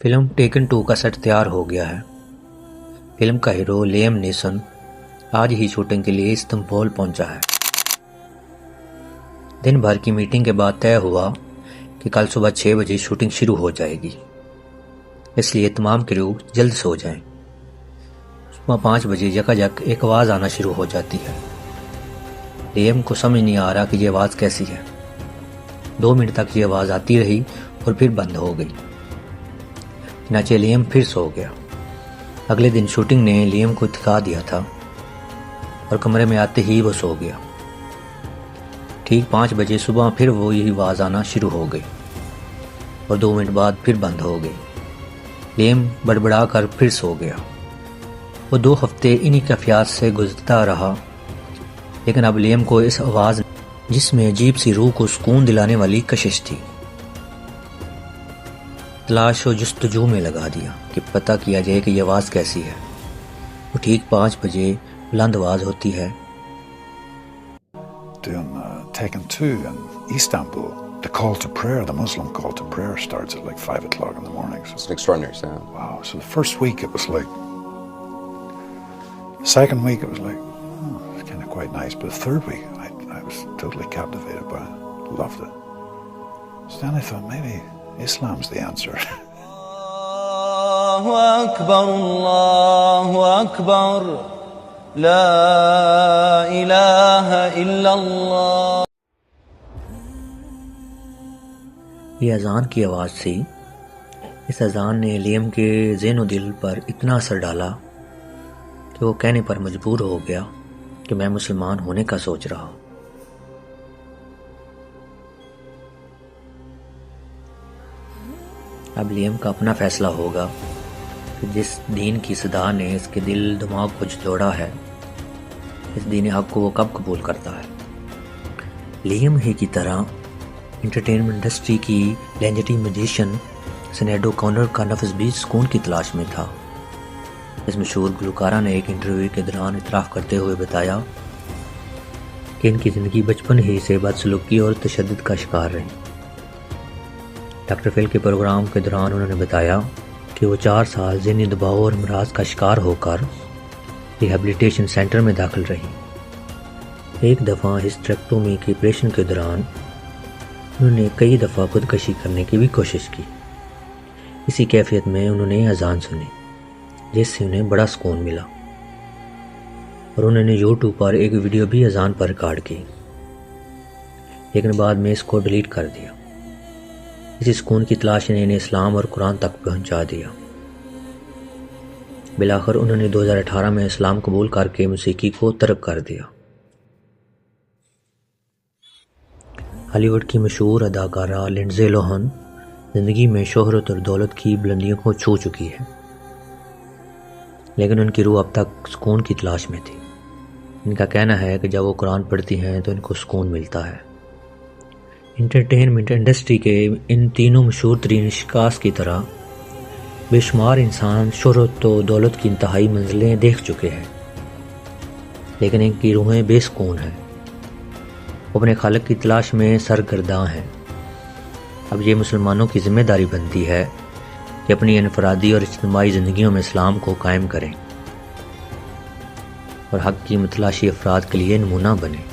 Film taken 2 کا set تیار ہو گیا ہے۔ فلم کا ہیرو لیام نیسن آج ہی شوٹنگ کے لیے استنبول پہنچا ہے۔ دن بھر کی میٹنگ کے بعد طے ہوا کہ کل صبح 6 بجے شوٹنگ شروع ہو جائے گی، اس لیے تمام کریو جلد سو جائیں۔ صبح 5 بجے یکایک ایک آواز آنا شروع ہو جاتی ہے۔ لیام کو سمجھ نہیں آ رہا کہ یہ آواز کیسی ہے۔ 2 منٹ تک یہ آواز آتی رہی اور پھر بند ہو گئی۔ چنانچہ لیام پھر سو گیا۔ اگلے دن شوٹنگ نے لیام کو تھکا دیا تھا اور کمرے میں آتے ہی وہ سو گیا۔ ٹھیک 5 بجے صبح پھر وہی آواز آنا شروع ہو گئی اور 2 منٹ بعد پھر بند ہو گئی۔ لیام بڑبڑا کر پھر سو گیا۔ وہ 2 ہفتے انہی کیفیات سے گزرتا رہا، لیکن اب لیام کو اس آواز جس میں عجیب سی روح کو سکون دلانے والی کشش تھی، تلاش و جستجو میں لگا دیا کہ پتہ کیا جائے کہ یہ آواز کیسی ہے۔ وہ ٹھیک 5 بجے بلند آواز ہوتی ہے۔ Taken 2 in Istanbul, the call to prayer, the Muslim call to prayer starts at like 5 o'clock in the morning. So it's an extraordinary sound. Wow. So the first week it was like, the second week it was like, it's kind of quite nice. But the third week I was totally captivated by it. Loved it. So then I thought maybe Islam's the answer. Allahu Akbar, Allahu Akbar. لا الہ الا اللہ۔ یہ اذان کی آواز تھی۔ اس اذان نے Liam کے ذہن و دل پر اتنا اثر ڈالا کہ وہ کہنے پر مجبور ہو گیا کہ میں مسلمان ہونے کا سوچ رہا ہوں۔ اب لیام کا اپنا فیصلہ ہوگا کہ جس دین کی صدا نے اس کے دل دماغ کو جھنجھوڑا ہے، اس دین حق کو وہ کب قبول کرتا ہے۔ لیام ہی کی طرح انٹرٹینمنٹ انڈسٹری کی لینجٹی میوزیشین سنیڈ اوکونر کا نفس بھی سکون کی تلاش میں تھا۔ اس مشہور گلوکارہ نے ایک انٹرویو کے دوران اعتراف کرتے ہوئے بتایا کہ ان کی زندگی بچپن ہی سے بدسلوکی اور تشدد کا شکار رہی۔ ڈاکٹر فل کے پروگرام کے دوران انہوں نے بتایا کہ وہ 4 سال ذہنی دباؤ اور امراض کا شکار ہو کر ریہیبلیٹیشن سینٹر میں داخل رہی۔ ایک دفعہ ہسٹریکٹومی کے آپریشن کے دوران انہوں نے کئی دفعہ خودکشی کرنے کی بھی کوشش کی۔ اسی کیفیت میں انہوں نے اذان سنی، جس سے انہیں بڑا سکون ملا، اور انہوں نے یوٹیوب پر ایک ویڈیو بھی اذان پر ریکارڈ کی، لیکن بعد میں اس کو ڈیلیٹ کر دیا۔ اسی سکون کی تلاش نے انہیں اسلام اور قرآن تک پہنچا دیا۔ بالآخر انہوں نے 2018 میں اسلام قبول کر کے موسیقی کو ترک کر دیا۔ ہالی ووڈ کی مشہور اداکارہ لنڈزے لوہن زندگی میں شہرت اور دولت کی بلندیوں کو چھو چکی ہے، لیکن ان کی روح اب تک سکون کی تلاش میں تھی۔ ان کا کہنا ہے کہ جب وہ قرآن پڑھتی ہیں تو ان کو سکون ملتا ہے۔ انٹرٹینمنٹ انڈسٹری کے ان تینوں مشہور ترین اشخاص کی طرح بے شمار انسان شہرت و دولت کی انتہائی منزلیں دیکھ چکے ہیں، لیکن ان کی روحیں بے سکون ہیں۔ وہ اپنے خالق کی تلاش میں سرگرداں ہیں۔ اب یہ مسلمانوں کی ذمہ داری بنتی ہے کہ اپنی انفرادی اور اجتماعی زندگیوں میں اسلام کو قائم کریں اور حق کی متلاشی افراد کے لیے نمونہ بنیں۔